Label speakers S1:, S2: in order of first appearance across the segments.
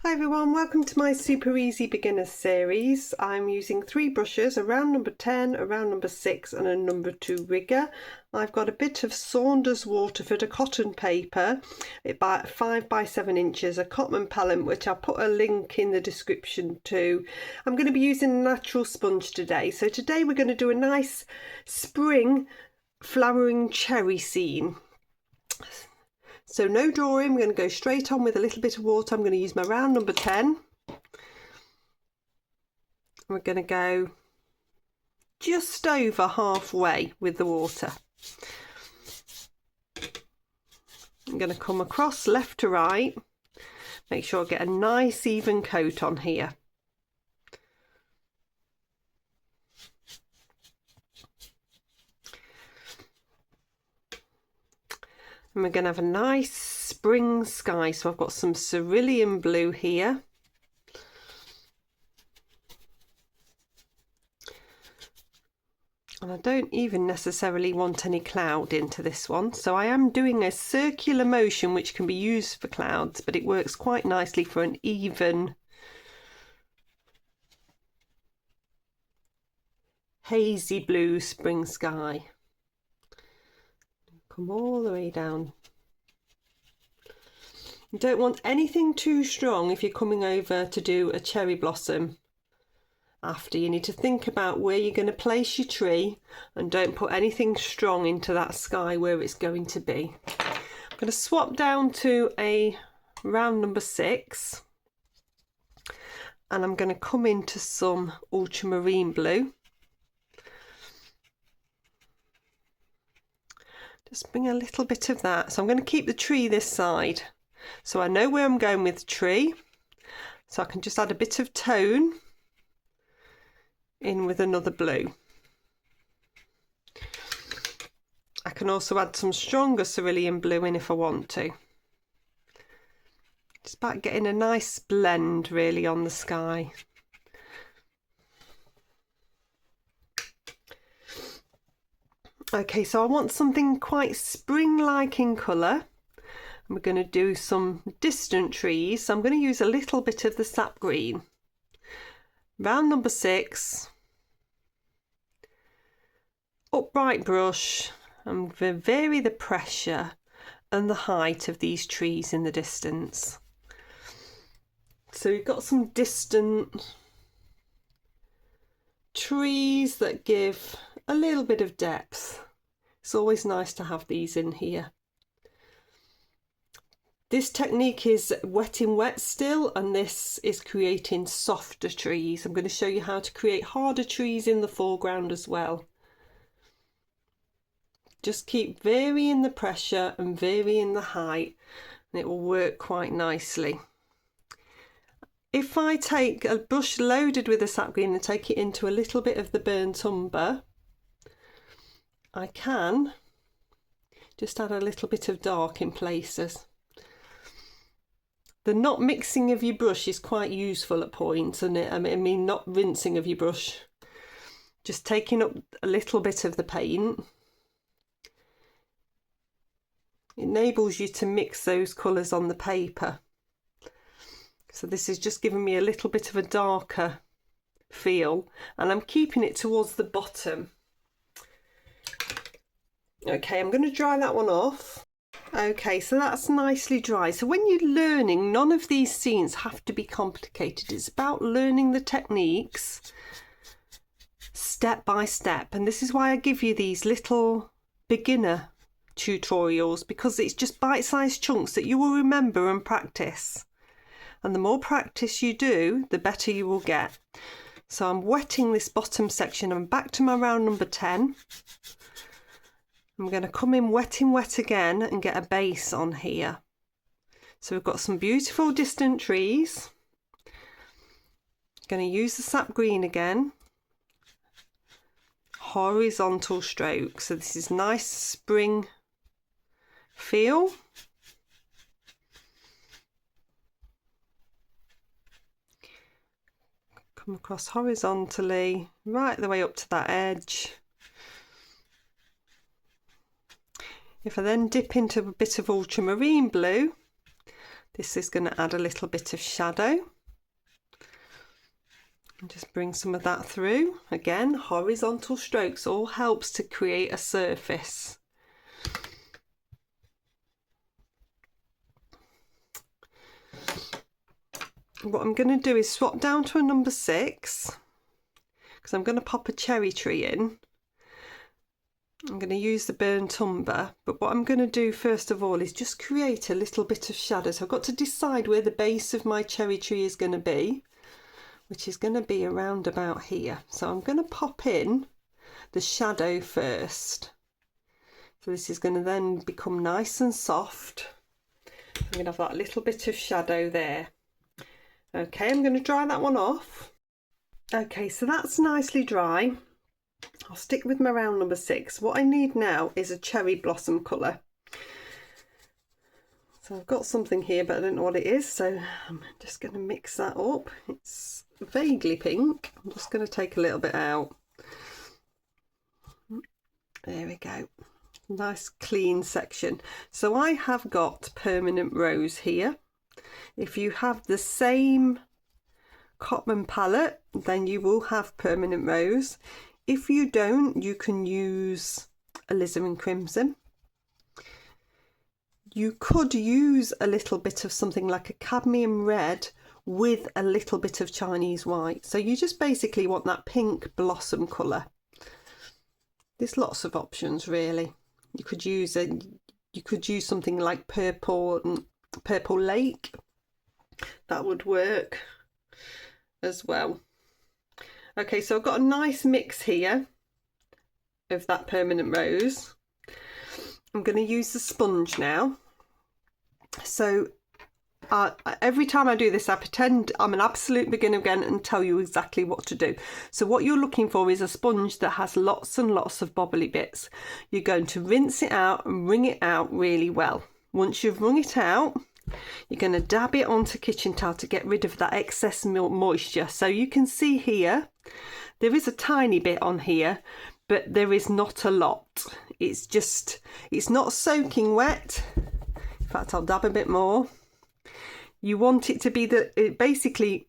S1: Hi everyone, welcome to my super easy beginners series. I'm using 3 brushes, a round number 10, a round number 6 and a number 2 rigger. I've got a bit of Saunders Waterford, a cotton paper, about 5 by 7 inches, a cotton palette which I'll put a link in the description to. I'm going to be using a natural sponge today. So today we're going to do a nice spring flowering cherry scene. So no drawing, we're going to go straight on with a little bit of water. I'm going to use my round number 10. We're going to go just over halfway with the water. I'm going to come across left to right, make sure I get a nice even coat on here. And we're going to have a nice spring sky. So I've got some cerulean blue here. And I don't even necessarily want any cloud into this one. So I am doing a circular motion which can be used for clouds, but it works quite nicely for an even hazy blue spring sky. Come all the way down. You don't want anything too strong if you're coming over to do a cherry blossom. After, you need to think about where you're going to place your tree and don't put anything strong into that sky where it's going to be. I'm going to swap down to a round number 6 and I'm going to come into some ultramarine blue. Just bring a little bit of that. So I'm going to keep the tree this side. So I know where I'm going with the tree. So I can just add a bit of tone in with another blue. I can also add some stronger cerulean blue in if I want to. Just about getting a nice blend really on the sky. Okay, so I want something quite spring-like in colour. We're going to do some distant trees, so I'm going to use a little bit of the sap green. Round number 6, upright brush, and vary the pressure and the height of these trees in the distance. So you've got some distant trees that give a little bit of depth. It's always nice to have these in here. This technique is wet in wet still, and this is creating softer trees. I'm going to show you how to create harder trees in the foreground as well. Just keep varying the pressure and varying the height and it will work quite nicely. If I take a brush loaded with a sap green and take it into a little bit of the burnt umber, I can just add a little bit of dark in places. The not mixing of your brush is quite useful at points, and I mean not rinsing of your brush. Just taking up a little bit of the paint enables you to mix those colours on the paper. So this is just giving me a little bit of a darker feel, and I'm keeping it towards the bottom. Okay, I'm going to dry that one off. Okay, so that's nicely dry. So when you're learning, none of these scenes have to be complicated. It's about learning the techniques step by step. And this is why I give you these little beginner tutorials, because it's just bite-sized chunks that you will remember and practice. And the more practice you do, the better you will get. So I'm wetting this bottom section. I'm back to my round number 10. I'm going to come in wet again and get a base on here. So we've got some beautiful distant trees. I'm going to use the sap green again. Horizontal stroke. So this is nice spring feel. Come across horizontally right the way up to that edge. If I then dip into a bit of ultramarine blue, This is going to add a little bit of shadow. And just bring some of that through. Again, horizontal strokes all helps to create a surface. What I'm going to do is swap down to a number 6 because I'm going to pop a cherry tree in. I'm going to use the burnt umber, but what I'm going to do first of all is just create a little bit of shadow. So I've got to decide where the base of my cherry tree is going to be, which is going to be around about here. So I'm going to pop in the shadow first. So this is going to then become nice and soft. I'm going to have that little bit of shadow there. Okay, I'm going to dry that one off. Okay, so that's nicely dry. I'll stick with my round number 6. What I need now is a cherry blossom colour. So I've got something here, but I don't know what it is, so I'm just going to mix that up. It's vaguely pink. I'm just going to take a little bit out. There we go. Nice clean section. So I have got permanent rose here. If you have the same Cotman palette, then you will have permanent rose. If you don't, you can use alizarin crimson. You could use a little bit of something like a cadmium red with a little bit of Chinese white. So you just basically want that pink blossom colour. There's lots of options really. You could use something like purple lake. That would work as well. Okay, so I've got a nice mix here of that permanent rose. I'm going to use the sponge now. So every time I do this, I pretend I'm an absolute beginner again and tell you exactly what to do. So what you're looking for is a sponge that has lots and lots of bobbly bits. You're going to rinse it out and wring it out really well. Once you've wrung it out, you're going to dab it onto kitchen towel to get rid of that excess moisture. So you can see here, there is a tiny bit on here, but there is not a lot. It's not soaking wet. In fact, I'll dab a bit more. You want it to be basically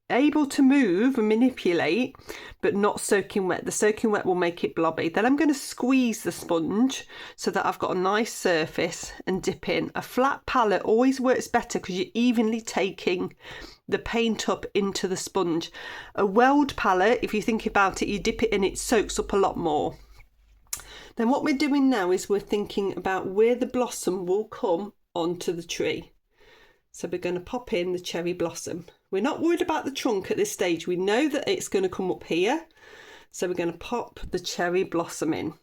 S1: able to move and manipulate, but not soaking wet. The soaking wet will make it blobby. Then I'm going to squeeze the sponge so that I've got a nice surface and dip in. A flat palette always works better because you're evenly taking the paint up into the sponge. A weld palette, if you think about it, you dip it in, it soaks up a lot more. Then what we're doing now is we're thinking about where the blossom will come onto the tree. So we're going to pop in the cherry blossom. We're not worried about the trunk at this stage. We know that it's going to come up here. So we're going to pop the cherry blossom in.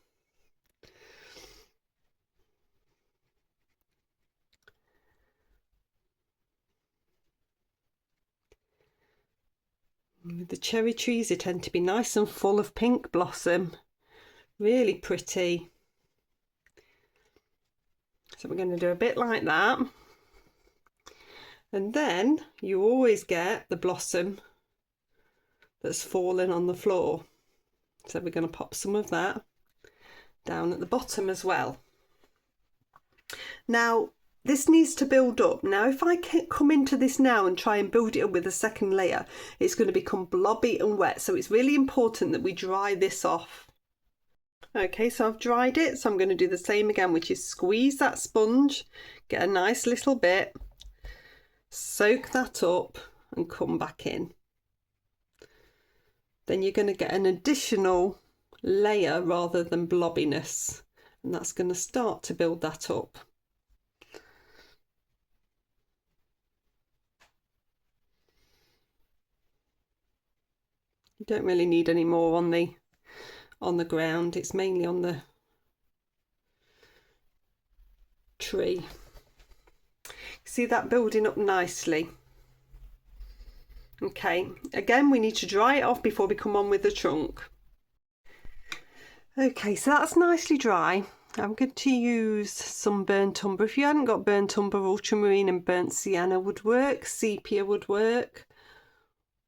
S1: With the cherry trees, they tend to be nice and full of pink blossom. Really pretty. So we're going to do a bit like that. And then you always get the blossom that's fallen on the floor. So we're going to pop some of that down at the bottom as well. Now, this needs to build up. Now, if I come into this now and try and build it up with a second layer, it's going to become blobby and wet. So it's really important that we dry this off. Okay, so I've dried it. So I'm going to do the same again, which is squeeze that sponge, get a nice little bit, soak that up and come back in. Then you're going to get an additional layer rather than blobbiness, and that's going to start to build that up. You don't really need any more on the ground. It's mainly on the tree. See that building up nicely. Okay, again we need to dry it off before we come on with the trunk. Okay, so that's nicely dry. I'm going to use some burnt umber. If you hadn't got burnt umber, ultramarine and burnt sienna would work. Sepia would work.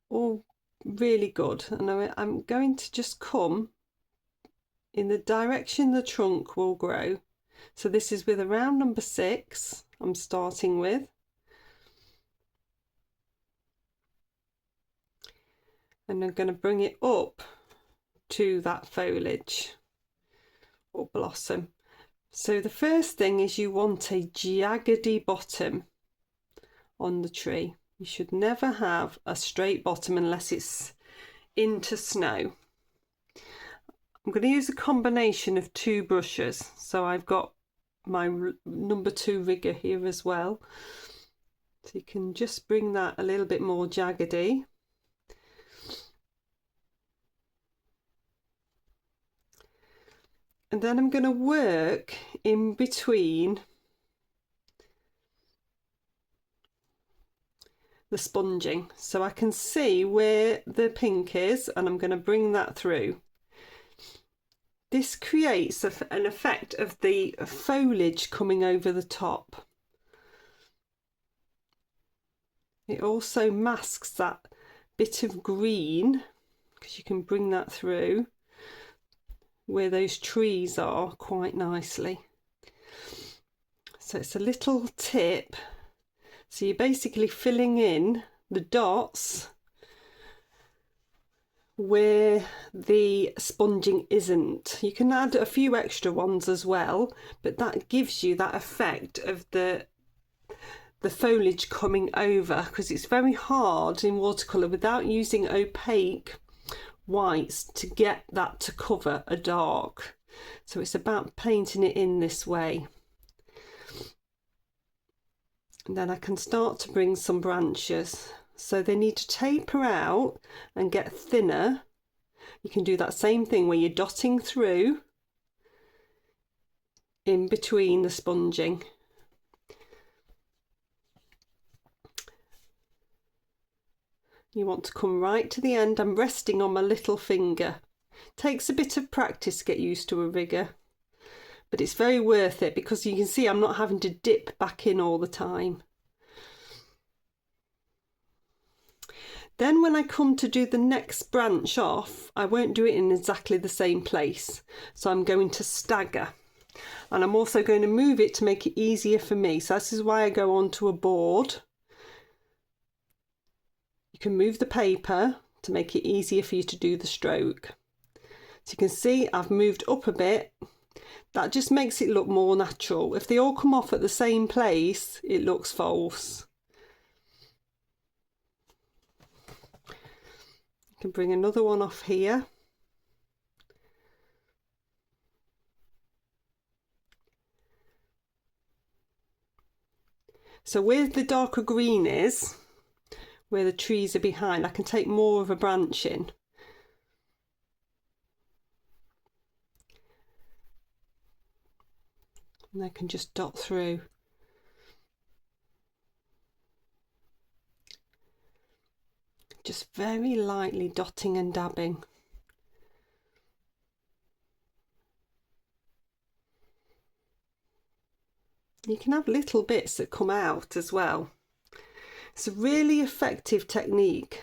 S1: All really good. And I'm going to just come in the direction the trunk will grow. So this is with a round number 6 I'm starting with. and I'm going to bring it up to that foliage or blossom. So the first thing is you want a jaggedy bottom on the tree. You should never have a straight bottom unless it's into snow. I'm going to use a combination of 2 brushes. So I've got my number 2 rigger here as well. So you can just bring that a little bit more jaggedy. And then I'm going to work in between the sponging so I can see where the pink is, and I'm going to bring that through. This creates an effect of the foliage coming over the top. It also masks that bit of green because you can bring that through where those trees are quite nicely. So it's a little tip. So you're basically filling in the dots where the sponging isn't. You can add a few extra ones as well, but that gives you that effect of the foliage coming over, because it's very hard in watercolour without using opaque whites to get that to cover a dark. So it's about painting it in this way. And then I can start to bring some branches. So they need to taper out and get thinner. You can do that same thing where you're dotting through in between the sponging. You want to come right to the end. I'm resting on my little finger. Takes a bit of practice to get used to a rigger, but it's very worth it because you can see I'm not having to dip back in all the time. Then when I come to do the next branch off, I won't do it in exactly the same place. So I'm going to stagger, and I'm also going to move it to make it easier for me. So this is why I go onto a board. You can move the paper to make it easier for you to do the stroke. So you can see I've moved up a bit. That just makes it look more natural. If they all come off at the same place, it looks false. You can bring another one off here. So where the darker green is, where the trees are behind, I can take more of a branch in. And I can just dot through. Just very lightly dotting and dabbing. You can have little bits that come out as well. It's a really effective technique,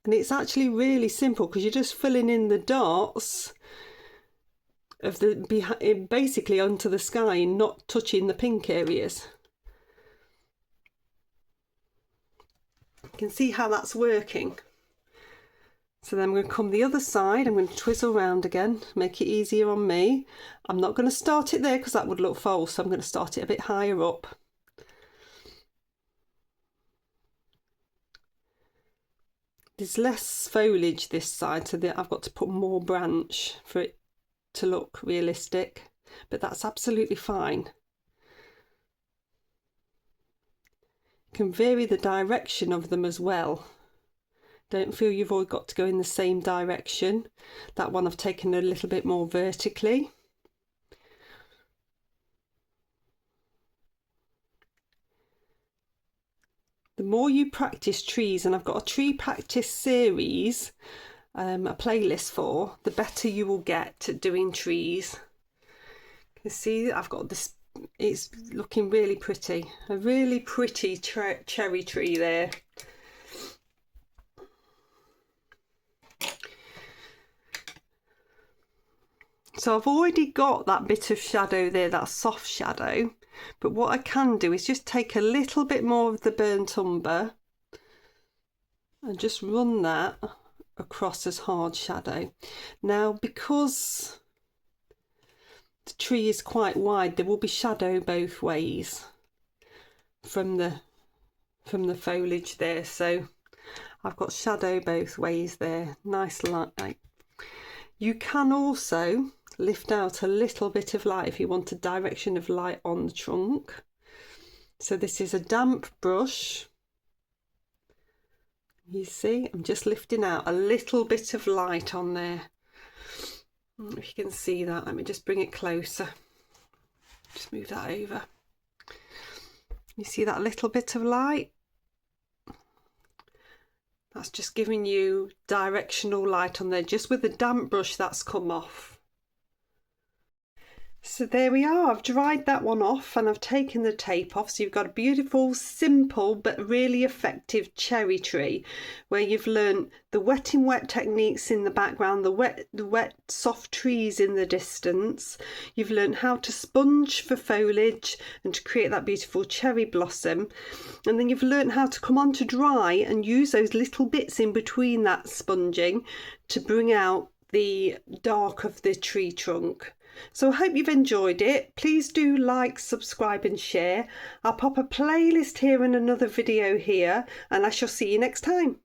S1: and it's actually really simple because you're just filling in the dots of the basically onto the sky and not touching the pink areas. You can see how that's working. So then I'm going to come the other side. I'm going to twizzle round again, make it easier on me. I'm not going to start it there because that would look false, so I'm going to start it a bit higher up. There's less foliage this side, so that I've got to put more branch for it to look realistic, but that's absolutely fine. You can vary the direction of them as well. Don't feel you've all got to go in the same direction. That one I've taken a little bit more vertically. The more you practice trees, and I've got a tree practice series, a playlist for, the better you will get at doing trees. You can see I've got this, it's looking really pretty. A really pretty cherry tree there. So I've already got that bit of shadow there, that soft shadow. But what I can do is just take a little bit more of the burnt umber and just run that across as hard shadow. Now, because the tree is quite wide, there will be shadow both ways from the foliage there, so I've got shadow both ways there. Nice light. You can also lift out a little bit of light if you want a direction of light on the trunk. So this is a damp brush. You see, I'm just lifting out a little bit of light on there. If you can see that, let me just bring it closer. Just move that over. You see that little bit of light? That's just giving you directional light on there, just with the damp brush that's come off. So there we are, I've dried that one off and I've taken the tape off, so you've got a beautiful, simple but really effective cherry tree where you've learnt the wet in wet techniques in the background, the wet soft trees in the distance. You've learnt how to sponge for foliage and to create that beautiful cherry blossom, and then you've learnt how to come on to dry and use those little bits in between that sponging to bring out the dark of the tree trunk. So I hope you've enjoyed it. Please do like, subscribe and share. I'll pop a playlist here and another video here, and I shall see you next time.